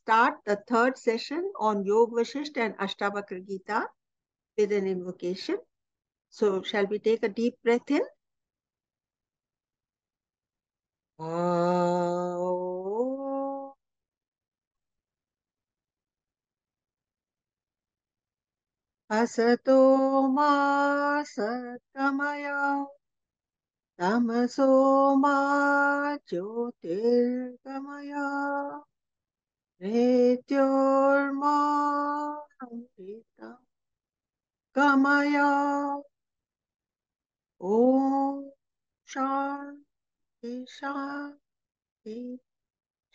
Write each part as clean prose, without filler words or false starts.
start the third session on Yoga Vasishtha and Ashtavakra Gita with an invocation. So shall we take a deep breath in? Asato ma satamaya tamaso ma jyotirgamaya mrityorma amrita gamaya. Om Shanti Shanti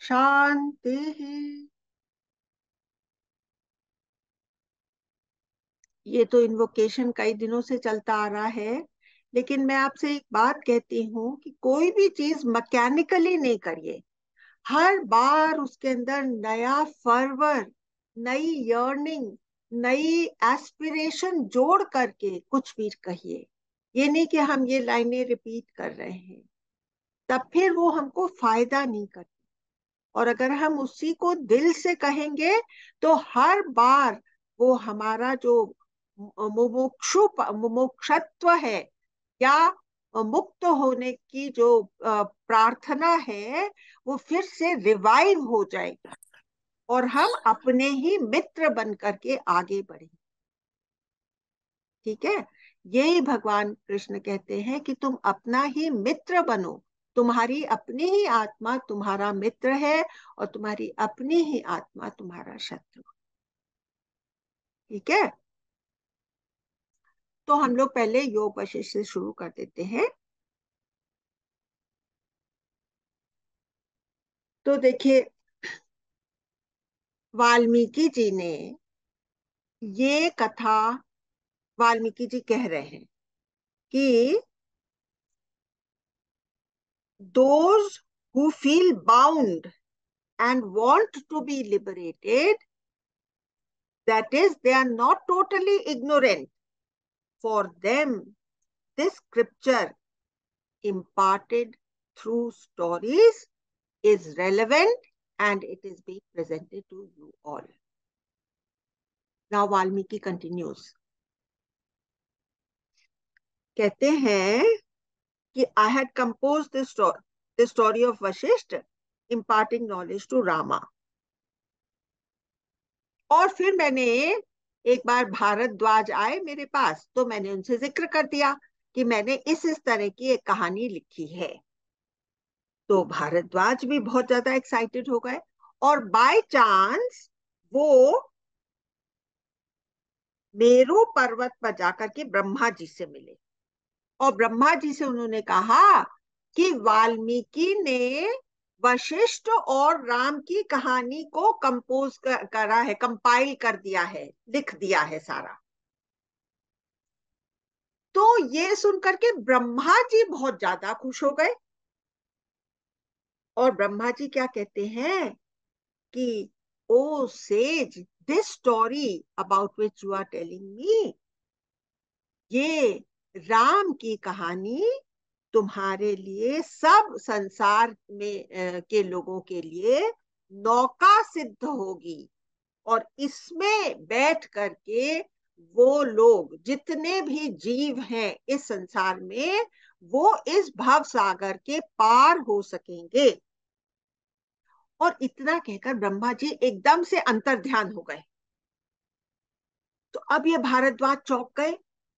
Shanti। ये तो invocation कई दिनों से चलता आ रहा है, लेकिन मैं आपसे एक बात कहती हूँ कि कोई भी चीज मैकेनिकली नहीं करिए। हर बार उसके अंदर नया फर्वर, नई यर्निंग, नई एस्पिरेशन जोड़ करके कुछ भी कहिए। ये नहीं कि हम ये लाइनें रिपीट कर रहे हैं, तब फिर वो हमको फायदा नहीं करती। और अगर हम उसी को दिल से कहेंगे तो हर बार वो हमारा जो मुमुक्षत्व है या मुक्त होने की जो प्रार्थना है, वो फिर से रिवाइव हो जाएगी और हम अपने ही मित्र बन करके आगे बढ़ेंगे। ठीक है, यही भगवान कृष्ण कहते हैं कि तुम अपना ही मित्र बनो। तुम्हारी अपनी ही आत्मा तुम्हारा मित्र है और तुम्हारी अपनी ही आत्मा तुम्हारा शत्रु। ठीक है, तो हम लोग पहले योग वशिष्ठ से शुरू कर देते हैं। तो देखिए, वाल्मीकि जी ने ये कथा, वाल्मीकि जी कह रहे हैं कि those who feel bound and want to be liberated, that is, they are not totally ignorant. For them, this scripture imparted through stories is relevant and it is being presented to you all. Now Valmiki continues. कहते हैं कि I had composed the story of Vashishta imparting knowledge to Rama. और फिर मैंने एक बार भारद्वाज आए मेरे पास, तो मैंने उनसे जिक्र कर दिया कि मैंने इस तरह की एक कहानी लिखी है। तो भारद्वाज भी बहुत ज्यादा एक्साइटेड हो गए और बाय चांस वो मेरू पर्वत पर जाकर के ब्रह्मा जी से मिले और ब्रह्मा जी से उन्होंने कहा कि वाल्मीकि ने वशिष्ठ और राम की कहानी को कंपोज करा है, कंपाइल कर दिया है, लिख दिया है सारा। तो ये सुनकर के ब्रह्मा जी बहुत ज्यादा खुश हो गए और ब्रह्मा जी क्या कहते हैं कि O says, this story about which you are telling me, ये राम की कहानी तुम्हारे लिए, सब संसार में के लोगों के लिए नौका सिद्ध होगी। और इसमें बैठ करके वो लोग, जितने भी जीव हैं इस संसार में, वो इस भव सागर के पार हो सकेंगे। और इतना कहकर ब्रह्मा जी एकदम से अंतर्ध्यान हो गए। तो अब ये भारद्वाज चौंक गए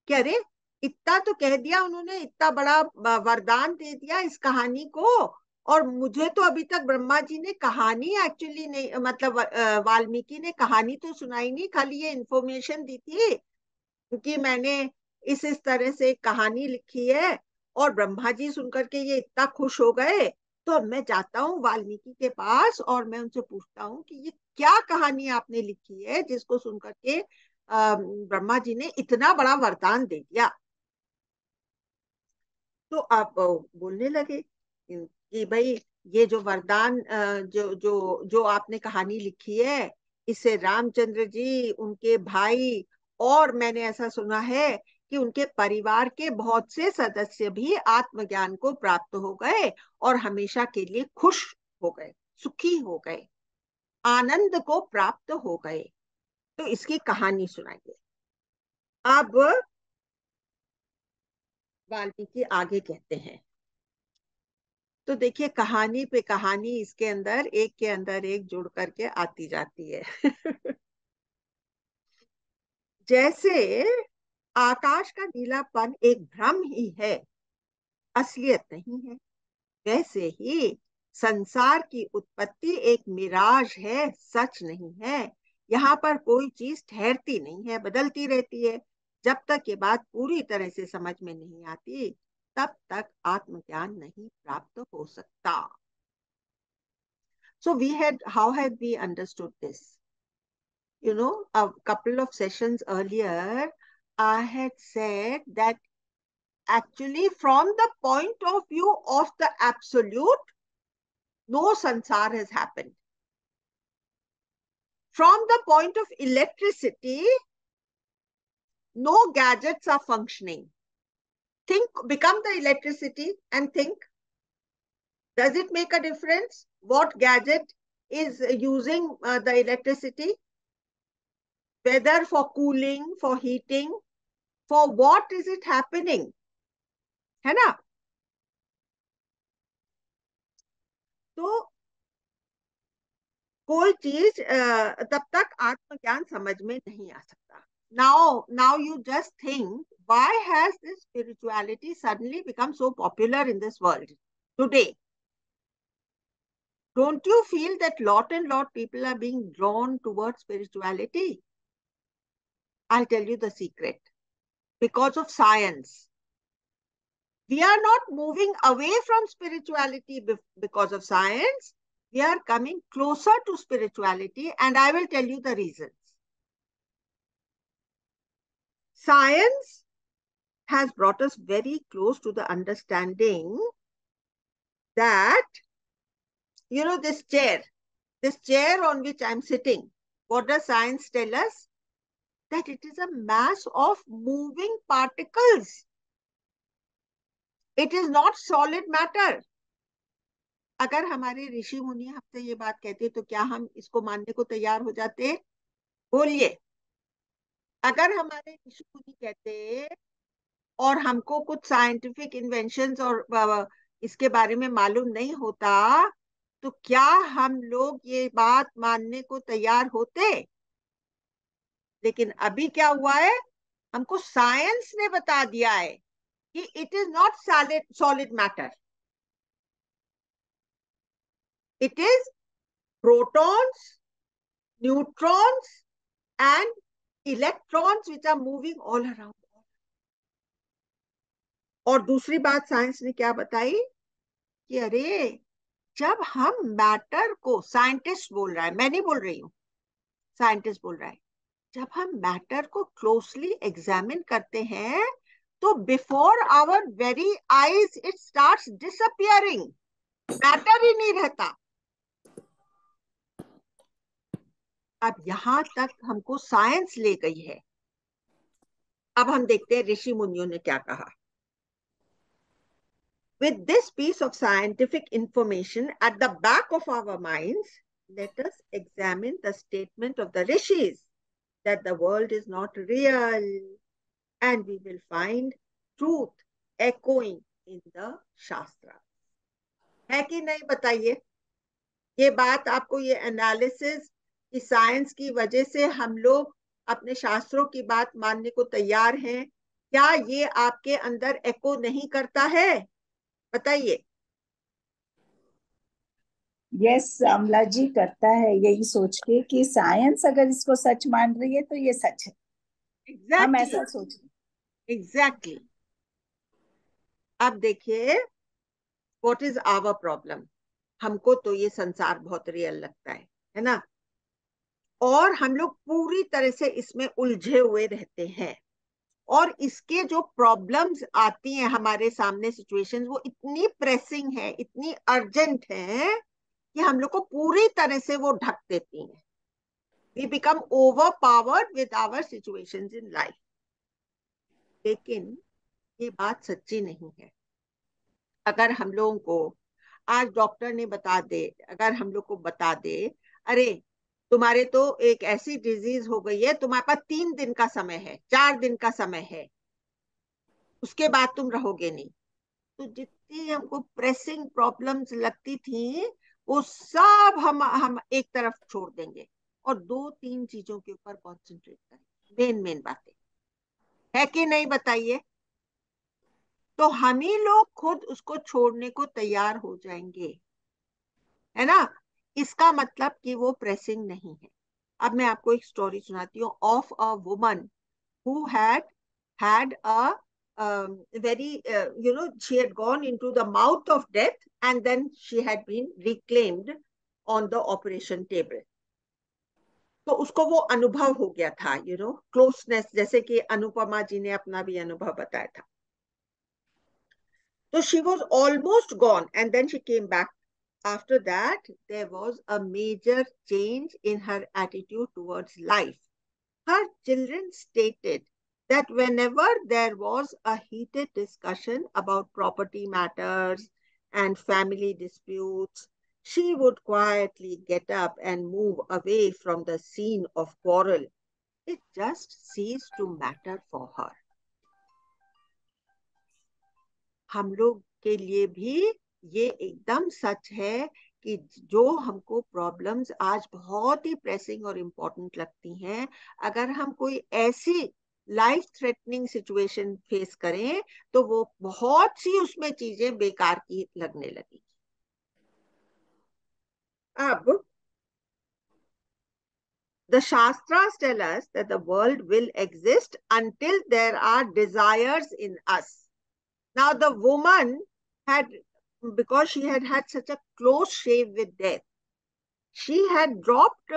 कि अरे, इतना तो कह दिया उन्होंने, इतना बड़ा वरदान दे दिया इस कहानी को, और मुझे तो अभी तक ब्रह्मा जी ने कहानी एक्चुअली नहीं, मतलब वाल्मीकि ने कहानी तो सुनाई नहीं, खाली ये इंफॉर्मेशन दी थी क्योंकि मैंने इस तरह से एक कहानी लिखी है। और ब्रह्मा जी सुनकर के ये इतना खुश हो गए। तो अब मैं जाता हूँ वाल्मीकि के पास और मैं उनसे पूछता हूँ कि ये क्या कहानी आपने लिखी है जिसको सुनकर के ब्रह्मा जी ने इतना बड़ा वरदान दे दिया। तो आप बोलने लगे कि भाई, ये जो वरदान, जो जो जो आपने कहानी लिखी है, इससे रामचंद्र जी, उनके भाई, और मैंने ऐसा सुना है कि उनके परिवार के बहुत से सदस्य भी आत्मज्ञान को प्राप्त हो गए और हमेशा के लिए खुश हो गए, सुखी हो गए। आनंद को प्राप्त हो गए। तो इसकी कहानी सुनाइए। अब वाल्मीकि आगे कहते हैं। तो देखिए, कहानी पे कहानी इसके अंदर एक के अंदर एक जुड़ करके आती जाती है। जैसे आकाश का नीलापन एक भ्रम ही है, असलियत नहीं है, वैसे ही संसार की उत्पत्ति एक मिराज है, सच नहीं है। यहाँ पर कोई चीज ठहरती नहीं है, बदलती रहती है। जब तक ये बात पूरी तरह से समझ में नहीं आती, तब तक आत्मज्ञान नहीं प्राप्त हो सकता। So how had we understood this? A couple of sessions earlier, I had said that actually from the point of view of the absolute, no sansar has happened. From the point of electricity, no gadgets are functioning. Become the electricity and think. Does it make a difference what gadget is using the electricity? Whether for cooling, for heating, for what is it happening? है ना? तो कोई चीज तब तक आत्मज्ञान समझ में नहीं आ सकता. Now you just think, why has this spirituality suddenly become so popular in this world today? Don't you feel that lot and lot people are being drawn towards spirituality? I'll tell you the secret. Because of science. We are not moving away from spirituality because of science. We are coming closer to spirituality, and I will tell you the reasons. Science has brought us very close to the understanding that, this chair on which I'm sitting, what does science tell us? That it is a mass of moving particles. It is not solid matter. अगर हमारे ऋषि मुनि हमसे ये बात कहते तो क्या हम इसको मानने को तैयार हो जाते? बोलिए. अगर हमारे ऋषि मुनि कहते और हमको कुछ साइंटिफिक इन्वेंशंस और इसके बारे में मालूम नहीं होता, तो क्या हम लोग ये बात मानने को तैयार होते? लेकिन अभी क्या हुआ है, हमको साइंस ने बता दिया है कि it is not solid matter. It is protons, neutrons and electrons which are moving all around. और दूसरी बात साइंस ने क्या बताई कि अरे, जब हम मैटर को, साइंटिस्ट बोल रहा है, मैं नहीं बोल रही हूं, साइंटिस्ट बोल रहा है, जब हम मैटर को क्लोजली एग्जामिन करते हैं तो before our very eyes it starts disappearing. Matter ही नहीं रहता. अब यहां तक हमको साइंस ले गई है. अब हम देखते हैं ऋषि मुनियों ने क्या कहा. With this piece of scientific information at the back of our minds, let us examine the statement of the rishis that the world is not real, and we will find truth echoing in the Shastra. है कि नहीं, बताइए. ये बात आपको, ये analysis कि science की वजह से हम लोग अपने शास्त्रों की बात मानने को तैयार हैं, क्या ये आपके अंदर एको नहीं करता है? बताइए. यस, अमला जी, करता है, यही सोच के कि साइंस अगर इसको सच मान रही है तो ये सच है. हम ऐसा सोच रहे. एग्जैक्टली. अब देखिए, व्हाट इज आवर प्रॉब्लम. हमको तो ये संसार बहुत रियल लगता है ना, और हम लोग पूरी तरह से इसमें उलझे हुए रहते हैं. और इसके जो प्रॉब्लम्स आती हैं हमारे सामने, सिचुएशंस, वो इतनी प्रेसिंग है, इतनी अर्जेंट है कि हम लोग को पूरी तरह से वो ढक देती हैं. We become overpowered with our situations in life. लेकिन ये बात सच्ची नहीं है. अगर हम लोगों को आज डॉक्टर ने बता दे, अगर हम लोग को बता दे, अरे तुम्हारे तो एक ऐसी डिजीज हो गई है, तुम्हारे पास 3 दिन का समय है, 4 दिन का समय है, उसके बाद तुम रहोगे नहीं। तो जितनी हमको प्रेसिंग प्रॉब्लम्स लगती थी, वो सब हम एक तरफ छोड़ देंगे और 2-3 चीजों के ऊपर कॉन्सेंट्रेट करेंगे, मेन मेन बातें, है कि नहीं बताइए? तो हम ही लोग खुद उसको छोड़ने को तैयार हो जाएंगे, है ना? इसका मतलब कि वो प्रेसिंग नहीं है। अब मैं आपको एक स्टोरी सुनाती हूँ of a woman who had a very she had gone into the mouth of death and then she had been reclaimed on the operation table. तो उसको वो अनुभव हो गया था, क्लोजनेस, जैसे कि अनुपमा जी ने अपना भी अनुभव बताया था। So she was almost gone and then she came back. After that, there was a major change in her attitude towards life. Her children stated that whenever there was a heated discussion about property matters and family disputes, she would quietly get up and move away from the scene of quarrel. It just ceased to matter for her. हम लोग के लिए भी ये एकदम सच है कि जो हमको प्रॉब्लम्स आज बहुत ही प्रेसिंग और इम्पोर्टेंट लगती हैं, अगर हम कोई ऐसी लाइफ थ्रेटनिंग सिचुएशन फेस करें तो वो बहुत सी उसमें चीजें बेकार की लगने लगी। अब the Shastras tell us that the world will exist until there are desires in us. Now the woman had, because she had had such a close shave with death, she had dropped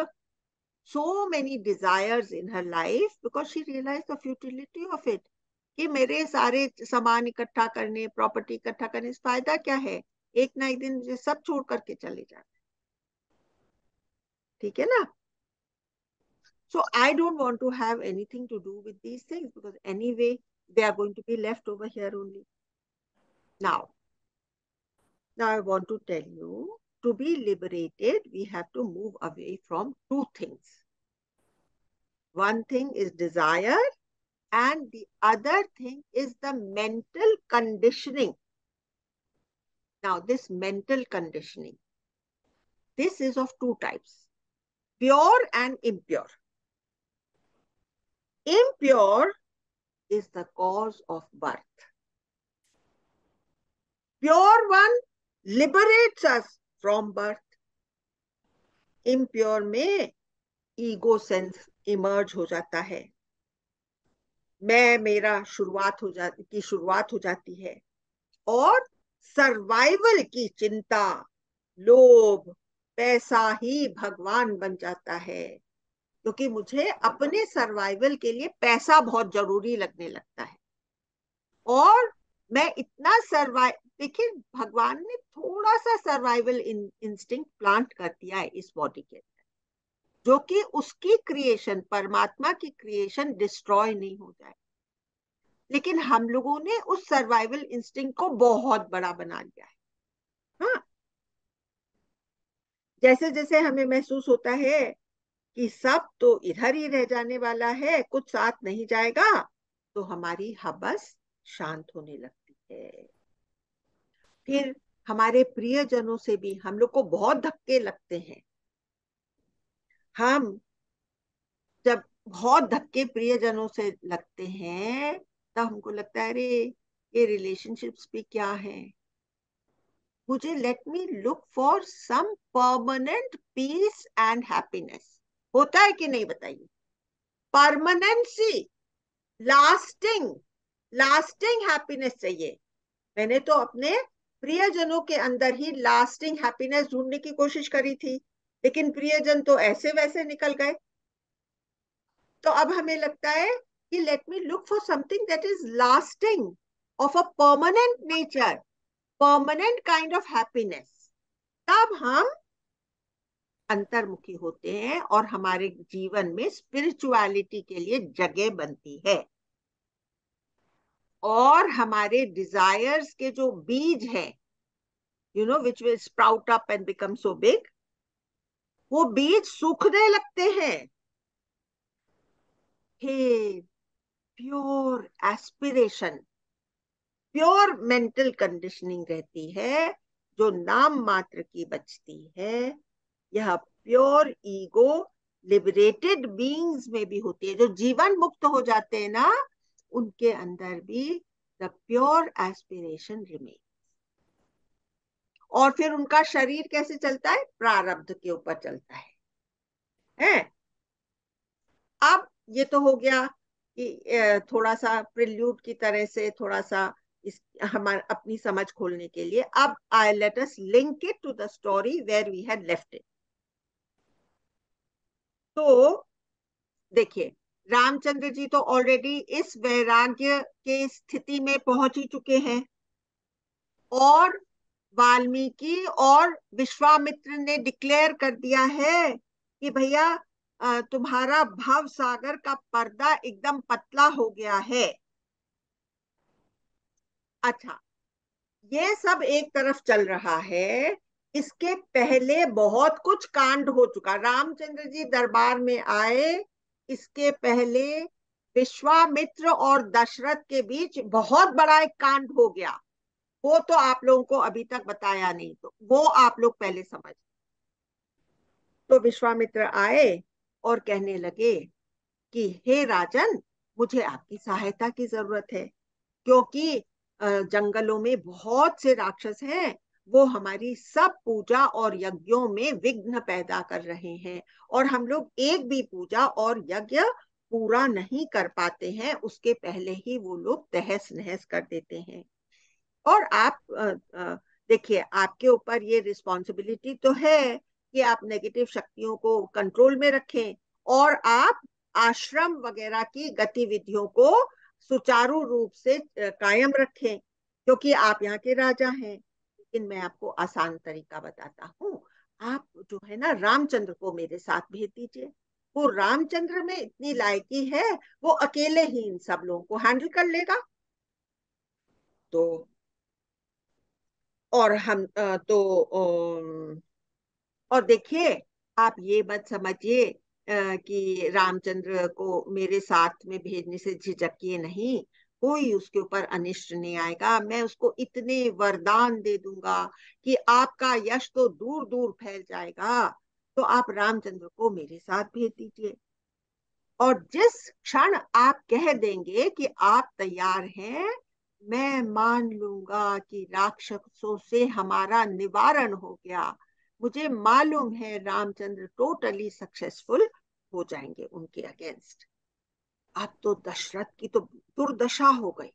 so many desires in her life because she realized the futility of it. कि मेरे सारे सामान इकट्ठा करने, property इकट्ठा करने से फायदा क्या है? एक ना एक दिन मुझे सब छोड़ करके चले जाना, ठीक है ना? So I don't want to have anything to do with these things because anyway they are going to be left over here only. Now I want to tell you, to be liberated, we have to move away from two things. One thing is desire, and the other thing is the mental conditioning. Now, this mental conditioning, this is of two types, pure and impure. Impure is the cause of birth. Pure one liberates us from birth. Impure में ego sense emerge हो जाता है, मैं मेरा शुरुआत हो जाती है, और सर्वाइवल की चिंता, लोभ, पैसा ही भगवान बन जाता है, क्योंकि मुझे अपने सर्वाइवल के लिए पैसा बहुत जरूरी लगने लगता है। और मैं इतना देखिए, भगवान ने थोड़ा सा सर्वाइवल इंस्टिंक्ट प्लांट कर दिया है इस बॉडी के अंदर, जो कि उसकी क्रिएशन, परमात्मा की क्रिएशन डिस्ट्रॉय नहीं हो जाए। लेकिन हम लोगों ने उस सर्वाइवल इंस्टिंक्ट को बहुत बड़ा बना लिया है। हाँ, जैसे जैसे हमें महसूस होता है कि सब तो इधर ही रह जाने वाला है, कुछ साथ नहीं जाएगा, तो हमारी हवस शांत होने लगती है। फिर हमारे प्रियजनों से भी हम लोग को बहुत धक्के लगते हैं। हम जब बहुत धक्के प्रियजनों से लगते हैं, तब हमको लगता है, अरे ये रिलेशनशिप्स भी क्या है, मुझे let me look for some permanent peace and happiness. होता है कि नहीं बताइए? परमानेंसी, लास्टिंग लास्टिंग हैप्पीनेस चाहिए। मैंने तो अपने प्रियजनों के अंदर ही लास्टिंग हैप्पीनेस ढूंढने की कोशिश करी थी, लेकिन प्रियजन तो ऐसे वैसे निकल गए। तो अब हमें लगता है कि late me look for something that is lasting, of a permanent nature, permanent kind of happiness. तब हम अंतर्मुखी होते हैं और हमारे जीवन में स्पिरिचुअलिटी के लिए जगह बनती है, और हमारे डिजायर्स के जो बीज हैं, which will sprout up and become so big, वो बीज सूखने लगते हैं। हे pure aspiration, pure mental conditioning रहती है जो नाम मात्र की बचती है। यह प्योर ईगो लिबरेटेड बीइंग्स में भी होती है, जो जीवन मुक्त हो जाते हैं ना, उनके अंदर भी द प्योर एस्पिरेशन रिमेन। और फिर उनका शरीर कैसे चलता है? प्रारब्ध के ऊपर चलता है। अब ये तो हो गया कि थोड़ा सा प्रिल्यूड की तरह से, थोड़ा सा इस हमारे अपनी समझ खोलने के लिए। अब I let us link it to the story where we had left it. तो देखिए, रामचंद्र जी तो ऑलरेडी इस वैराग्य के स्थिति में पहुंच ही चुके हैं, और वाल्मीकि और विश्वामित्र ने डिक्लेयर कर दिया है कि भैया तुम्हारा भव सागर का पर्दा एकदम पतला हो गया है। अच्छा, ये सब एक तरफ चल रहा है। इसके पहले बहुत कुछ कांड हो चुका। रामचंद्र जी दरबार में आए, इसके पहले विश्वामित्र और दशरथ के बीच बहुत बड़ा एक कांड हो गया। वो तो आप लोगों को अभी तक बताया नहीं, तो वो आप लोग पहले समझ। तो विश्वामित्र आए और कहने लगे कि हे राजन, मुझे आपकी सहायता की जरूरत है, क्योंकि जंगलों में बहुत से राक्षस हैं। वो हमारी सब पूजा और यज्ञों में विघ्न पैदा कर रहे हैं, और हम लोग एक भी पूजा और यज्ञ पूरा नहीं कर पाते हैं, उसके पहले ही वो लोग तहस नहस कर देते हैं। और आप देखिए, आपके ऊपर ये रिस्पॉन्सिबिलिटी तो है कि आप नेगेटिव शक्तियों को कंट्रोल में रखें, और आप आश्रम वगैरह की गतिविधियों को सुचारू रूप से कायम रखें, क्योंकि आप यहाँ के राजा हैं। लेकिन मैं आपको आसान तरीका बताता हूँ। आप जो है ना, रामचंद्र को मेरे साथ भेज दीजिए। वो रामचंद्र में इतनी लायकी है, वो अकेले ही इन सब लोगों को हैंडल कर लेगा। तो और हम और देखिए, आप ये मत समझिए कि रामचंद्र को मेरे साथ में भेजने से झिझकिए नहीं। कोई उसके ऊपर अनिष्ट नहीं आएगा। मैं उसको इतने वरदान दे दूंगा कि आपका यश तो दूर दूर फैल जाएगा। तो आप रामचंद्र को मेरे साथ भेज दीजिए, और जिस क्षण आप कह देंगे कि आप तैयार हैं, मैं मान लूंगा कि राक्षसों से हमारा निवारण हो गया। मुझे मालूम है रामचंद्र टोटली सक्सेसफुल हो जाएंगे उनके अगेंस्ट। अब तो दशरथ की तो दुर्दशा हो गई।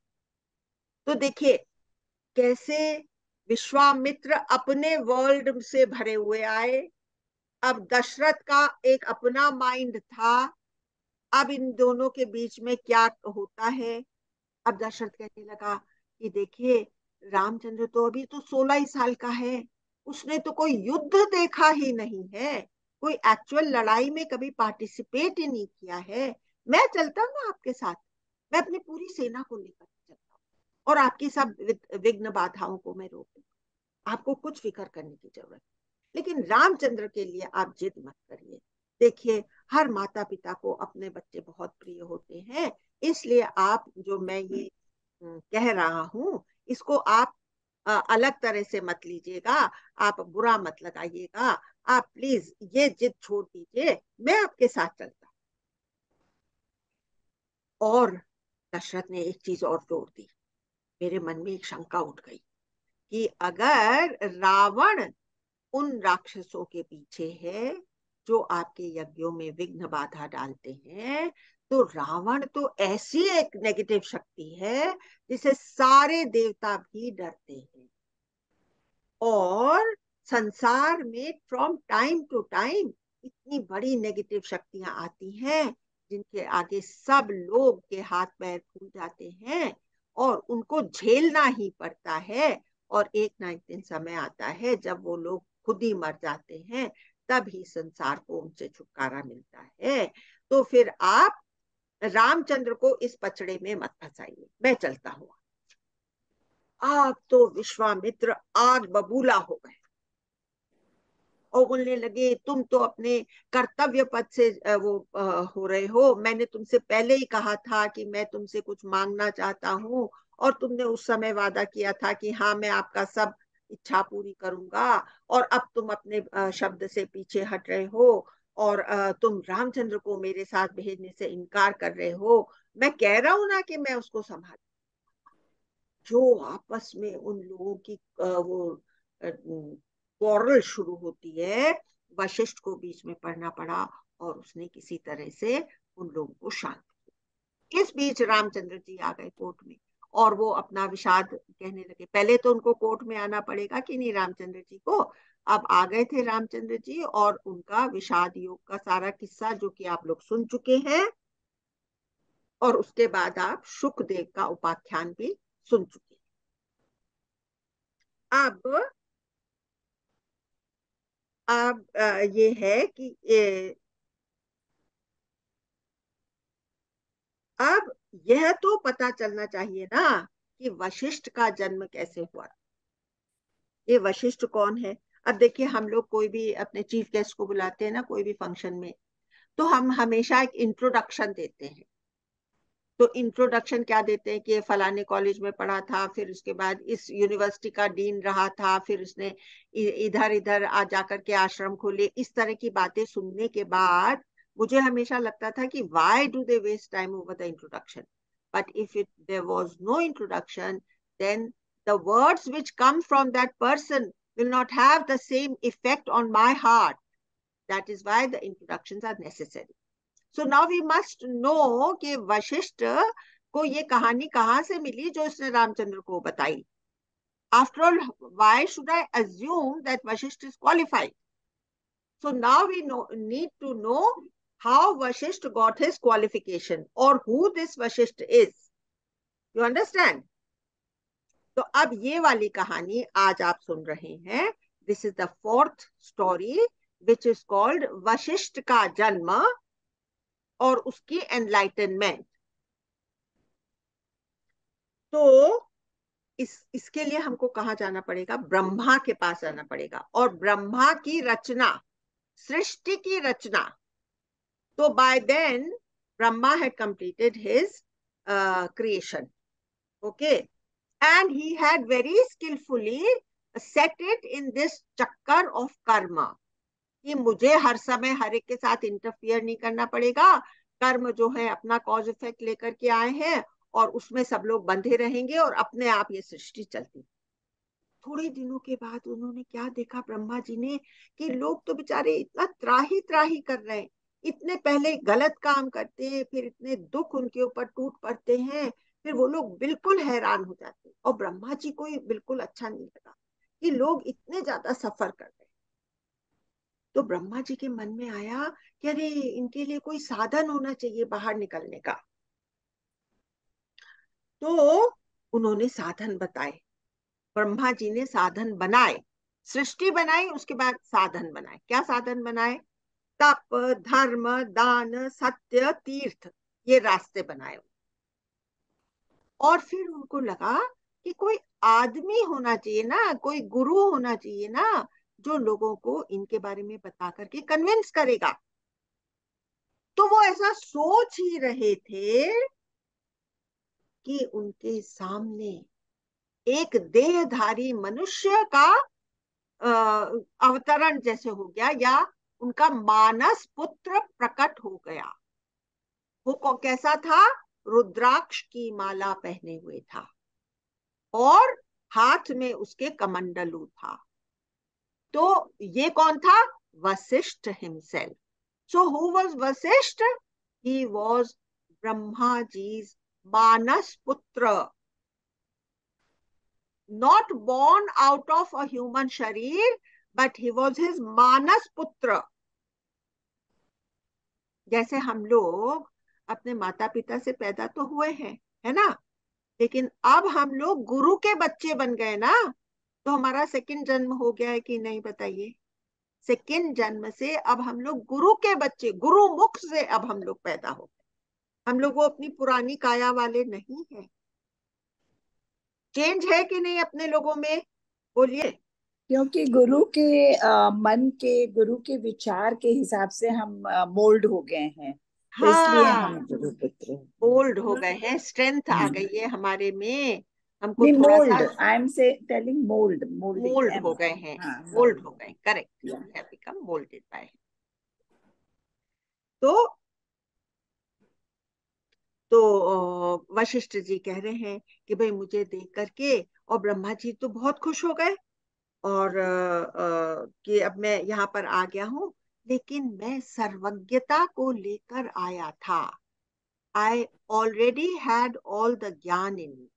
तो देखिए कैसे विश्वामित्र अपने वर्ल्ड से भरे हुए आए। अब दशरथ का एक अपना माइंड था। अब इन दोनों के बीच में क्या होता है? अब दशरथ कहने लगा कि देखिए, रामचंद्र तो अभी तो 16 ही साल का है। उसने तो कोई युद्ध देखा ही नहीं है, कोई एक्चुअल लड़ाई में कभी पार्टिसिपेट ही नहीं किया है। मैं चलता हूँ ना आपके साथ, मैं अपनी पूरी सेना को लेकर चलता हूँ, और आपकी सब विघ्न बाधाओं को मैं रोक दूंगा। आपको कुछ फिक्र करने की जरूरत। लेकिन रामचंद्र के लिए आप जिद मत करिए। देखिए, हर माता पिता को अपने बच्चे बहुत प्रिय होते हैं। इसलिए आप जो मैं ये कह रहा हूँ, इसको आप अलग तरह से मत लीजिएगा, आप बुरा मत लगाइएगा। आप प्लीज ये जिद छोड़ दीजिए, मैं आपके साथ चलता। और दशरथ ने एक चीज और जोड़ दी। मेरे मन में एक शंका उठ गई कि अगर रावण उन राक्षसों के पीछे है जो आपके यज्ञों में विघ्न बाधा डालते हैं, तो रावण तो ऐसी एक नेगेटिव शक्ति है जिसे सारे देवता भी डरते हैं। और संसार में फ्रॉम टाइम टू टाइम इतनी बड़ी नेगेटिव शक्तियां आती हैं जिनके आगे सब लोग के हाथ पैर फूल जाते हैं, और उनको झेलना ही पड़ता है। और एक ना एक दिन समय आता है जब वो लोग खुद ही मर जाते हैं, तब ही संसार को उनसे छुटकारा मिलता है। तो फिर आप रामचंद्र को इस पचड़े में मत फंसाइए, मैं चलता हूँ। आप तो विश्वामित्र आग बबूला हो गए। और बोलने लगे तुम तो अपने कर्तव्य पद से हो रहे हो, मैंने तुमसे पहले ही कहा था कि मैं तुमसे कुछ मांगना चाहता हूँ, और तुमने उस समय वादा किया था कि हाँ मैं आपका सब इच्छा पूरी करूंगा, और अब तुम अपने शब्द से पीछे हट रहे हो, और तुम रामचंद्र को मेरे साथ भेजने से इनकार कर रहे हो। मैं कह रहा हूं ना कि मैं उसको संभाल। जो आपस में उन लोगों की वो क्वारल शुरू होती है, वशिष्ठ को बीच में पढ़ना पड़ा, और उसने किसी तरह से उन लोगों को शांत किया। इस बीच रामचंद्र जी आ गए कोर्ट में, और वो अपना विषाद कहने लगे। पहले तो उनको कोर्ट में आना पड़ेगा कि नहीं रामचंद्र जी को। अब आ गए थे रामचंद्र जी, और उनका विषाद योग का सारा किस्सा जो कि आप लोग सुन चुके हैं, और उसके बाद आप शुकदेव का उपाख्यान भी सुन चुके हैं। अब ये है कि अब यह तो पता चलना चाहिए ना कि वशिष्ठ का जन्म कैसे हुआ। ये वशिष्ठ कौन है? अब देखिए, हम लोग कोई भी अपने चीफ गेस्ट को बुलाते हैं ना कोई भी फंक्शन में, तो हम हमेशा एक इंट्रोडक्शन देते हैं। तो इंट्रोडक्शन क्या देते हैं कि फलाने कॉलेज में पढ़ा था, फिर उसके बाद इस यूनिवर्सिटी का डीन रहा था, फिर उसने इधर इधर आ जाकर के आश्रम खोले। इस तरह की बातें सुनने के बाद मुझे हमेशा लगता था कि why do they waste time over the introduction? But if there was no introduction, then the words which come from that person will not have the same effect on my heart. That is why the introductions are necessary. So now we must know कि वशिष्ठ को ये कहानी कहाँ से मिली जो उसने रामचंद्र को बताई। After all, why should I assume that Vashishtha is qualified? So now we need to know how Vashishtha got his qualification, और who this Vashishtha is. You understand? तो अब ये वाली कहानी आज आप सुन रहे हैं। This is the fourth story which is called Vashishtha का जन्म और उसकी एनलाइटनमेंट। तो इसके लिए हमको कहाँ जाना पड़ेगा? ब्रह्मा के पास जाना पड़ेगा, और ब्रह्मा की रचना, सृष्टि की रचना। तो by then Brahma had completed his creation, okay, and he had very skillfully set it in this चक्कर of karma, कि मुझे हर समय हर एक के साथ इंटरफियर नहीं करना पड़ेगा। कर्म जो है अपना कॉज इफेक्ट लेकर के आए हैं, और उसमें सब लोग बंधे रहेंगे, और अपने आप ये सृष्टि चलती। थोड़े दिनों के बाद उन्होंने क्या देखा ब्रह्मा जी ने, कि लोग तो बेचारे इतना त्राही त्राही कर रहे हैं, इतने पहले गलत काम करते हैं, फिर इतने दुख उनके ऊपर टूट पड़ते हैं, फिर वो लोग बिल्कुल हैरान हो जाते हैं। और ब्रह्मा जी को बिल्कुल अच्छा नहीं लगा कि लोग इतने ज्यादा सफर कर रहे हैं। तो ब्रह्मा जी के मन में आया कि अरे इनके लिए कोई साधन होना चाहिए बाहर निकलने का। तो उन्होंने साधन बताए, ब्रह्मा जी ने साधन बनाए। सृष्टि बनाई, उसके बाद साधन बनाए। क्या साधन बनाए? तप, धर्म, दान, सत्य, तीर्थ, ये रास्ते बनाए। और फिर उनको लगा कि कोई आदमी होना चाहिए ना, कोई गुरु होना चाहिए ना, जो लोगों को इनके बारे में बता करके कन्विंस करेगा। तो वो ऐसा सोच ही रहे थे कि उनके सामने एक देहधारी मनुष्य का अवतरण जैसे हो गया, या उनका मानस पुत्र प्रकट हो गया। वो कैसा था? रुद्राक्ष की माला पहने हुए था, और हाथ में उसके कमंडलू था। तो ये कौन था? Vashishtha himself. So who was Vashishtha? He was Brahma ji's मानस पुत्र, not born out of a human sharir, but he was his manas putra. जैसे हम लोग अपने माता पिता से पैदा तो हुए हैं, है ना, लेकिन अब हम लोग गुरु के बच्चे बन गए ना। तो हमारा सेकंड जन्म हो गया है कि नहीं, बताइए? सेकंड जन्म से अब हम लोग गुरु के बच्चे, गुरु मुख से अब हम लोग पैदा हो गए। हम लोग वो अपनी पुरानी काया वाले नहीं है। चेंज है कि नहीं अपने लोगों में? बोलिए। क्योंकि गुरु के मन के, गुरु के विचार के हिसाब से हम मोल्ड हो गए हैं, तो इसलिए हाँ, हम गुरु पुत्र ओल्ड हो गए हैं, स्ट्रेंथ आ हैं। गई है हमारे में, हमको नहीं, थोड़ा सा मोल्ड, आई एम से telling mould, moulding, mould am. हो गए हैं, हाँ, मोल्ड मोल्ड। हो गए, करेक्ट, या we have become moulded by. तो वशिष्ठ जी कह रहे हैं कि भाई मुझे देख करके, और ब्रह्मा जी तो बहुत खुश हो गए, और कि अब मैं यहाँ पर आ गया हूँ, लेकिन मैं सर्वज्ञता को लेकर आया था। I already had all the ज्ञान इन मी।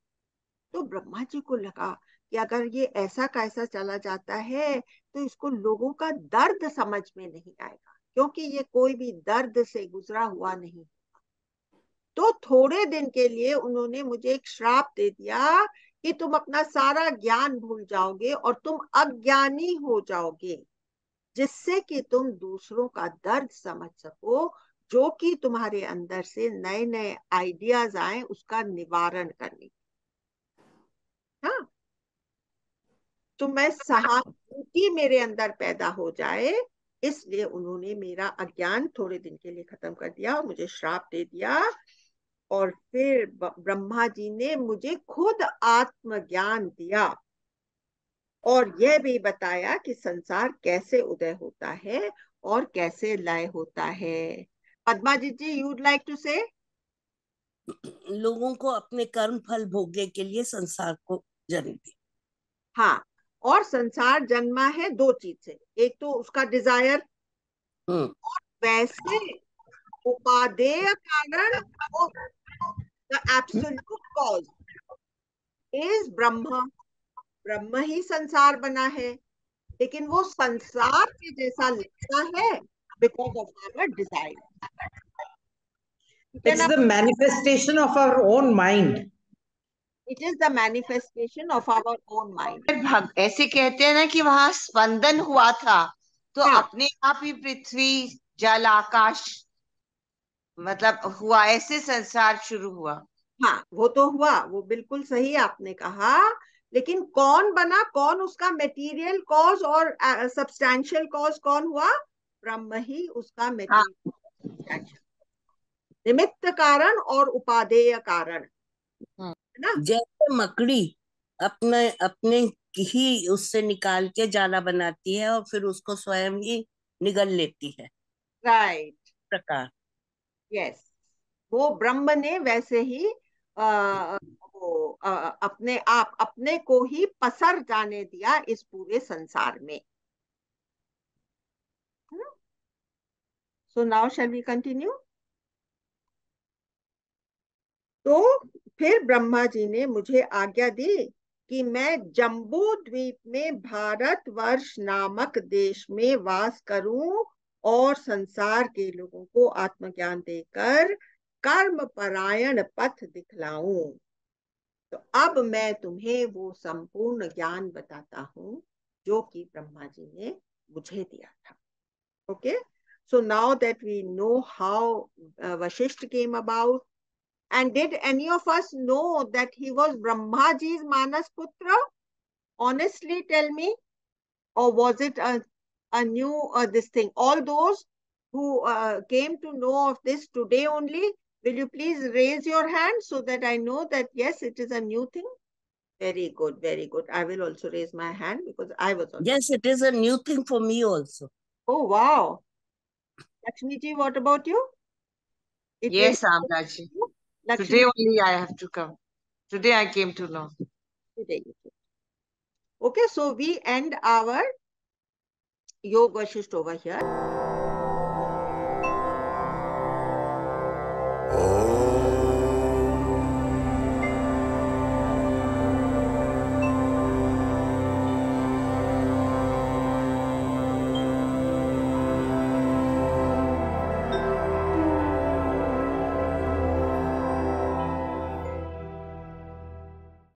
तो ब्रह्मा जी को लगा कि अगर ये ऐसा कैसा चला जाता है तो इसको लोगों का दर्द समझ में नहीं आएगा, क्योंकि ये कोई भी दर्द से गुजरा हुआ नहीं। तो थोड़े दिन के लिए उन्होंने मुझे एक श्राप दे दिया कि तुम अपना सारा ज्ञान भूल जाओगे और तुम अज्ञानी हो जाओगे, जिससे कि तुम दूसरों का दर्द समझ सको, जो कि तुम्हारे अंदर से नए नए आइडियाज आए उसका निवारण करने। हाँ, तो मैं सहानुभूति मेरे अंदर पैदा हो जाए, इसलिए उन्होंने मेरा अज्ञान थोड़े दिन के लिए खत्म कर दिया और मुझे श्राप दे दिया। और फिर ब्रह्मा जी ने मुझे खुद आत्मज्ञान दिया और यह भी बताया कि संसार कैसे उदय होता है और कैसे लय होता है। पद्मा जी, यूड लाइक टू से? लोगों को अपने कर्म फल भोगने के लिए संसार को जन्म दिया। हाँ, और संसार जन्मा है दो चीज से, एक तो उसका डिजायर, वैसे उपादेय कारण, the absolute cause is Brahma. ब्रह्म ही संसार बना है, लेकिन वो संसार के जैसा लगता है because of our desire. It's the manifestation of our own mind. It is the manifestation of our own mind. ऐसे कहते हैं ना कि वहां स्पंदन हुआ था, तो हाँ, अपने आप ही पृथ्वी जल आकाश मतलब हुआ, ऐसे संसार शुरू हुआ। हाँ, वो तो हुआ, वो बिल्कुल सही आपने कहा, लेकिन कौन बना, कौन उसका मेटीरियल कॉज और सब्सटैंशियल कॉज कौन हुआ? ब्रह्म ही उसका मेटीरियल, निमित्त कारण और उपादेय कारण, है ना? जैसे मकड़ी अपने अपने ही उससे निकाल के जाला बनाती है और फिर उसको स्वयं ही निगल लेती है, राइट, प्रकार। यस, वो ब्रह्म ने वैसे ही वो अपने आप अपने को ही पसर जाने दिया इस पूरे संसार में। So now shall we continue. तो फिर ब्रह्मा जी ने मुझे आज्ञा दी कि मैं जम्बू द्वीप में भारतवर्ष नामक देश में वास करूं और संसार के लोगों को आत्मज्ञान देकर कर्म परायण पथ दिखलाऊं। तो अब मैं तुम्हें वो संपूर्ण ज्ञान बताता हूं जो कि ब्रह्मा जी ने मुझे दिया था। Okay, so now that we know how Vashishth came about, and did any of us know that he was Brahmaji's Manas Putra? Honestly, tell me, or was it a new this thing? All those who came to know of this today only, will you please raise your hand so that I know that yes, it is a new thing? Very good, very good. I will also raise my hand because I was also. Yes, it is a new thing for me also. Oh, wow. Lakshmi ji, what about you? Yes, Amlaji. Today only I have to come. Today I came to know. Today. Okay, so we end our Yoga Vashisht over here.